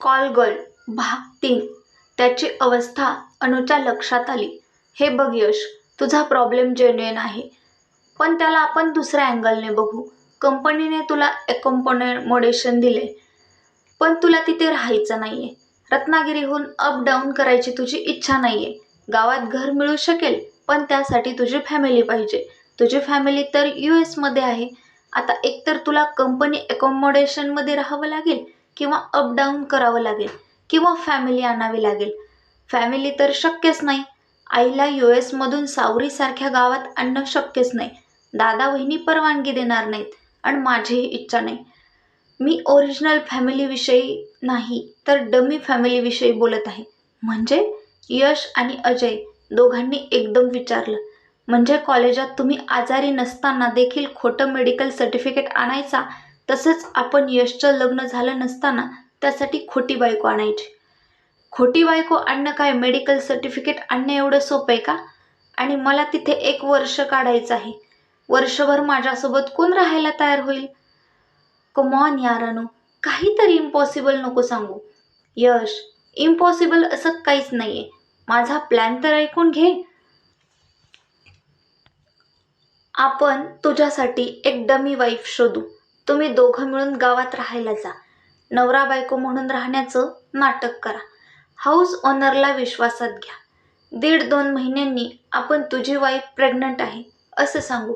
Call girl भाग 3. त्याची अवस्था अनुच्या लक्षात आली. हे बघ यश, तुझा प्रॉब्लेम जेन्युइन आहे, पण त्याला आपण दुसऱ्या अँगलने बघू. कंपनीने तुला अकोमोडेशन दिले, पण तुला तिथे राहायचं नाहीये. रत्नागिरीहून अप डाऊन करायची तुझी इच्छा नाहीये. गावात घर मिळू शकेल, पण त्यासाठी तुझी फॅमिली पाहिजे. तुझी फॅमिली तर US मध्ये आहे. आता एकतर तुला कंपनी अकोमोडेशनमध्ये राहावं लागेल, किंवा अप डाऊन करावं लागेल, किंवा फॅमिली आणावी लागेल. फॅमिली तर शक्यच नाही. आईला US मधून सावरीसारख्या गावात आणणं शक्यच नाही. दादा वहिनी परवानगी देणार नाहीत, आणि माझीही इच्छा नाही. मी ओरिजिनल फॅमिलीविषयी नाही, तर डमी फॅमिलीविषयी बोलत आहे. म्हणजे? यश आणि अजय दोघांनी एकदम विचारलं. म्हणजे कॉलेजात तुम्ही आजारी नसताना देखील खोटं मेडिकल सर्टिफिकेट आणायचा, तसंच आपण यशचं लग्न झालं नसताना त्यासाठी खोटी बायको आणायची. खोटी बायको आणणं काय मेडिकल सर्टिफिकेट आणणं एवढं सोपं आहे का? आणि मला तिथे 1 वर्ष काढायचं आहे. वर्षभर माझ्यासोबत कोण राहायला तयार होईल? कमॉन यार अनु, काहीतरी इम्पॉसिबल नको सांगू. यश, इम्पॉसिबल असं काहीच नाहीये. माझा प्लॅन तर ऐकून घे. आपण तुझ्यासाठी एक डमी वाईफ शोधू. तुम्ही दोघं मिळून गावात राहायला जा. नवरा बायको म्हणून राहण्याचं नाटक करा. हाऊस ओनरला विश्वासात घ्या. 1.5-2 महिन्यांनी आपण तुझी वाईफ प्रेग्नंट आहे असं सांगू.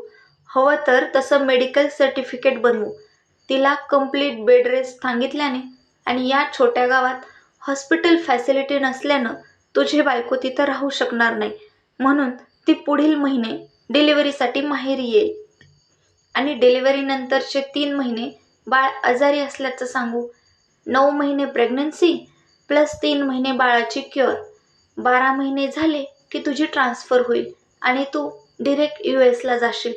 हवं तर तसं मेडिकल सर्टिफिकेट बनवू. तिला कंप्लीट बेड रेस्ट सांगितल्याने, आणि या छोट्या गावात हॉस्पिटल फॅसिलिटी नसल्यानं तुझी बायको तिथं राहू शकणार नाही, म्हणून ती पुढील महिने डिलिव्हरीसाठी माहेरी येईल. आणि डिलिव्हरीनंतरचे 3 महिने बाळ आजारी असल्याचं सांगू. 9 महिने प्रेग्नन्सी प्लस 3 महिने बाळाची क्युअर. 12 महिने झाले की तुझी ट्रान्सफर होईल आणि तू डिरेक्ट US ला जाशील.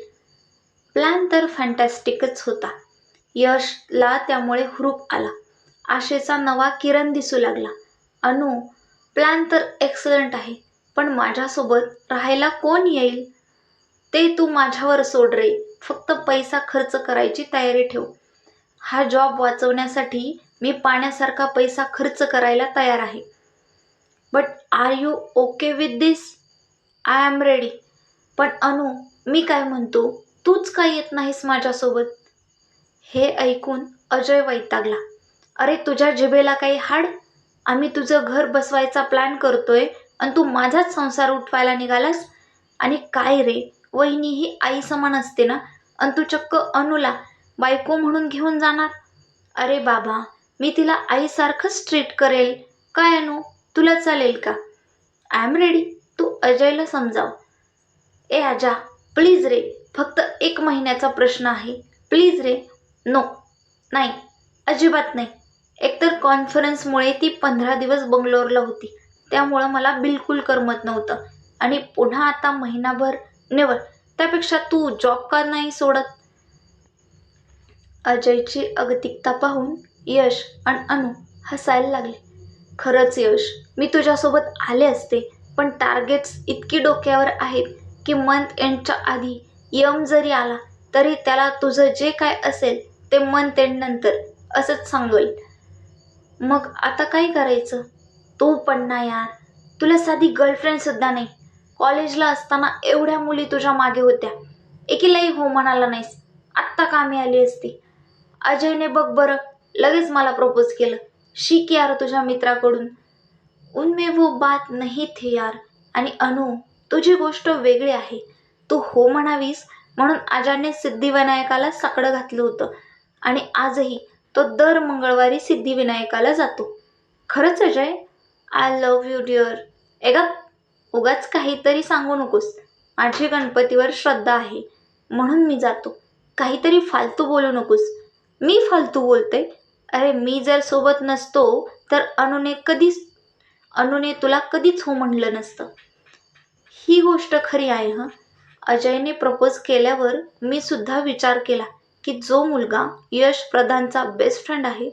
प्लॅन तर फॅन्टॅस्टिकच होता. यशला त्यामुळे हुरूप आला. आशेचा नवा किरण दिसू लागला. अनु, प्लॅन तर एक्सलंट आहे, पण माझ्यासोबत राहायला कोण येईल? ते तू माझ्यावर सोड रे. फक्त पैसा खर्च करायची तयारी ठेव. हा जॉब वाचवण्यासाठी मी पाण्यासारखा पैसा खर्च करायला तयार आहे. But are you okay with this? I am ready. पण अनु, मी काय म्हणतो, तूच का येत नाहीस माझ्यासोबत? हे ऐकून अजय वैतागला. अरे तुझ्या जिभेला काही हाड? आम्ही तुझं घर बसवायचा प्लॅन करतोय, आणि तू माझाच संसार उठवायला निघालास? आणि काय रे, वहिनी ही आई समान असते ना, आणि तू चक्क अनुला बायको म्हणून घेऊन जाणार? अरे बाबा, मी तिला आईसारखंच ट्रीट करेल. काय अनु, तुला चालेल का? I am ready. तू अजयला समजाव. ए आजा, प्लीज रे, फक्त 1 महिन्याचा प्रश्न आहे. Please ray. नो, नाही, अजिबात नाही. एकतर कॉन्फरन्समुळे ती 15 दिवस बंगलोरला होती, त्यामुळं मला बिलकुल करमत नव्हतं. आणि पुन्हा आता महिनाभर नेवर. त्यापेक्षा तू जॉब का नाही सोडत? अजयची अगतिकता पाहून यश आणि अनु हसायला लागले. खरंच यश, मी तुझ्यासोबत आले असते, पण टार्गेट्स इतकी डोक्यावर आहेत की मंथ एंडच्या आधी यम जरी आला तरी त्याला तुझं जे काय असेल ते मंथ एंड नंतर असंच सांगेल. मग आता काय करायचं? तू पण ना यार, तुला साधी गर्लफ्रेंड सुद्धा नाही. कॉलेजला असताना एवढ्या मुली तुझ्या मागे होत्या, एकीलाही हो म्हणाला नाहीस. आत्ता कामी आली असती. अजयने बघ बरं, लगेच मला प्रपोज केलं. शिक यार तुझ्या मित्राकडून. उनमें वो बात नहीं थी यार. आणि अनु, तुझी गोष्ट वेगळी आहे. तू हो म्हणावीस म्हणून आजाने सिद्धिविनायकाला साकडं घातलं होतं, आणि आजही तो दर मंगळवारी सिद्धिविनायकाला जातो. खरंच Ajay? I love you dear. एगा, उगाच काहीतरी सांगू नकोस. माझी गणपतीवर श्रद्धा आहे म्हणून मी जातो. काहीतरी फालतू बोलू नकोस. मी फालतू बोलते? अरे मी जर सोबत नसतो तर अनुने तुला कधीच हो म्हणलं नसतं. ही गोष्ट खरी आहे हं. अजयने प्रपोज केल्यावर मी सुद्धा विचार केला की जो मुलगा यश प्रधानचा बेस्ट फ्रेंड आहे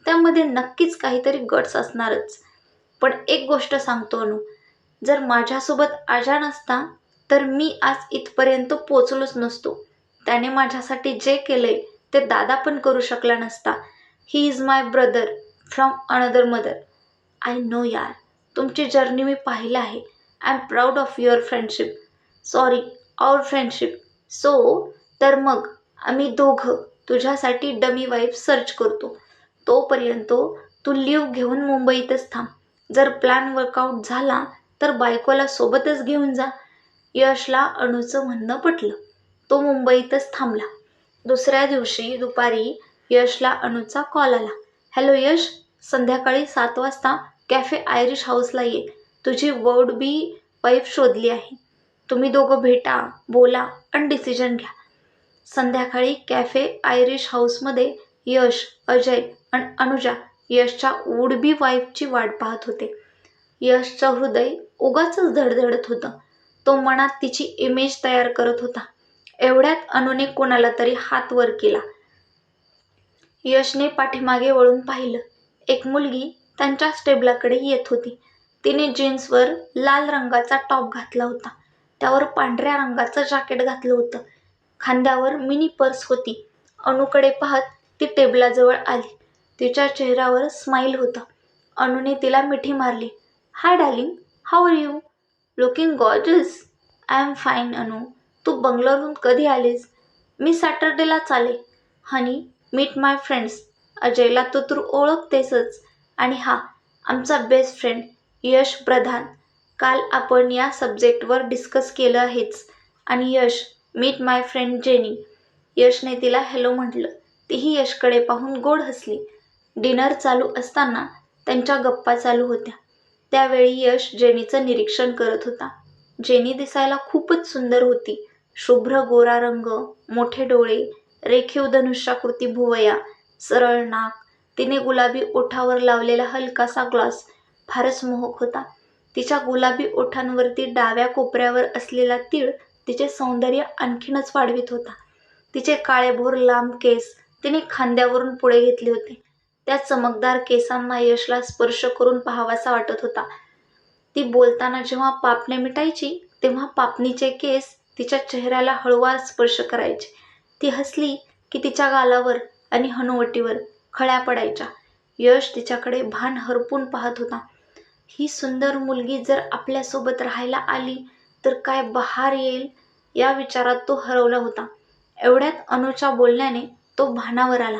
त्यामध्ये नक्कीच काहीतरी गट्स असणारच. पण एक गोष्ट सांगतो अनु, जर माझ्यासोबत आजा नसता तर मी आज इथपर्यंत पोचलोच नसतो. त्याने माझ्यासाठी जे केलंय ते दादा पण करू शकला नसता. He is my brother. From another mother. I know यार, तुमची जर्नी मी पाहिलं आहे. I am proud of your friendship. Sorry, our friendship. So, तर मग आम्ही दोघं तुझ्यासाठी डमी वाईफ सर्च करतो. तोपर्यंत तू लीव घेऊन मुंबईतच थांब. जर प्लॅन वर्कआउट झाला तर बायकोला सोबतच घेऊन जा. यशला अणूचं म्हणणं पटलं. तो मुंबईतच थांबला. दुसऱ्या दिवशी दुपारी यशला अणूचा कॉल आला. हॅलो यश, संध्याकाळी 7 वाजता कॅफे आयरिश हाऊसला ये. तुझी वर्ड बी वाईफ शोधली आहे. तुम्ही दोघं भेटा, बोला आणि डिसिजन घ्या. संध्याकाळी कॅफे आयरिश हाऊसमध्ये यश, अजय आणि अनुजा यशच्या वुड बी वाईफची वाट पाहत होते. यशचं हृदय उगाचच धडधडत होतं. तो मनात तिची इमेज तयार करत होता. एवढ्यात अनुने कोणाला तरी हात वर केला. यशने पाठीमागे वळून पाहिलं. एक मुलगी त्यांच्याच टेबलाकडे येत होती. तिने जीन्सवर लाल रंगाचा टॉप घातला होता. त्यावर पांढऱ्या रंगाचं जॅकेट घातलं होतं. खांद्यावर मिनी पर्स होती. अनुकडे पाहत ती टेबलाजवळ आली. तिच्या चेहऱ्यावर स्माईल होता. अनुने तिला मिठी मारली. Hi darling, how are you? Looking gorgeous. I am fine अनु. तू बंगलोरहून कधी आलीस? मी सॅटर्डेलाच आले. हनी, मीट माय फ्रेंड्स. अजयला तू ओळखतेसच. आणि हा आमचा बेस्ट फ्रेंड यश प्रधान. काल आपण या सब्जेक्टवर डिस्कस केलं आहेच. आणि यश, मीट माय फ्रेंड जेनी. यशने तिला हॅलो म्हटलं. तीही यशकडे पाहून गोड हसली. डिनर चालू असताना त्यांच्या गप्पा चालू होत्या. त्यावेळी यश जेनीचं निरीक्षण करत होता. जेनी दिसायला खूपच सुंदर होती. शुभ्र गोरा रंग, मोठे डोळे, रेखीव धनुष्याकृती भुवया, सरळ नाक. तिने गुलाबी ओठावर लावलेला हलकासा ग्लास फारच मोहक होता. तिच्या गुलाबी ओठांवरती डाव्या कोपऱ्यावर असलेला तीळ तिचे सौंदर्य आणखीनच वाढवित होता. तिचे काळेभोर लांब केस तिने खांद्यावरून पुढे घेतले होते. त्या चमकदार केसांना यशला स्पर्श करून पाहावासा वाटत होता. ती बोलताना जेव्हा पापण्या मिटायची तेव्हा पापणीचे केस तिच्या चेहऱ्याला हळूवार स्पर्श करायचे. ती हसली की तिच्या गालावर आणि हनुवटीवर खळ्या पडायच्या. यश तिच्याकडे भान हरपून पाहत होता. ही सुंदर मुलगी जर आपल्यासोबत राहायला आली तर काय बहार येईल या विचारात तो हरवला होता. एवढ्यात अनुच्या बोलण्याने तो भानावर आला.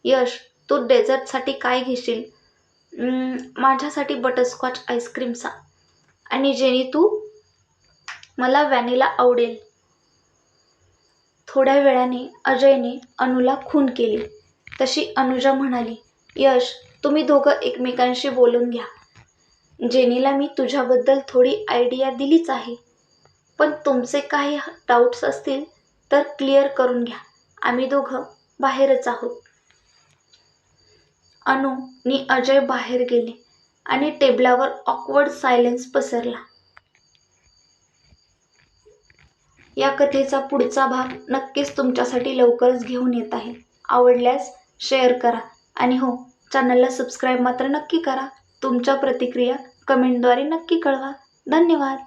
यश, तू डेझर्टसाठी काय घेशील? माझ्यासाठी बटरस्कॉच आईस्क्रीमचा. आणि जेनी तू? मला व्हॅनिला आवडेल. थोड्या वेळाने अजयने अनुला खून केली. तशी अनुजा म्हणाली, यश, तुम्ही दोघं एकमेकांशी बोलून घ्या. जेनीला मी तुझ्याबद्दल थोडी आयडिया दिलीच आहे. पण तुमचे काही डाऊट्स असतील तर क्लिअर करून घ्या. आम्ही दोघं बाहेरच आहोत. अनु नि अजय बाहेर गेले आणि टेबलावर ऑकवर्ड सायलेन्स पसरला. या कथेचा पुढचा भाग नक्कीच तुमच्यासाठी लवकरच घेऊन येत आहे. आवडल्यास शेअर करा आणि हो, चॅनलला सबस्क्राईब मात्र नक्की करा. तुमच्या प्रतिक्रिया कमेंटद्वारे नक्की कळवा. धन्यवाद.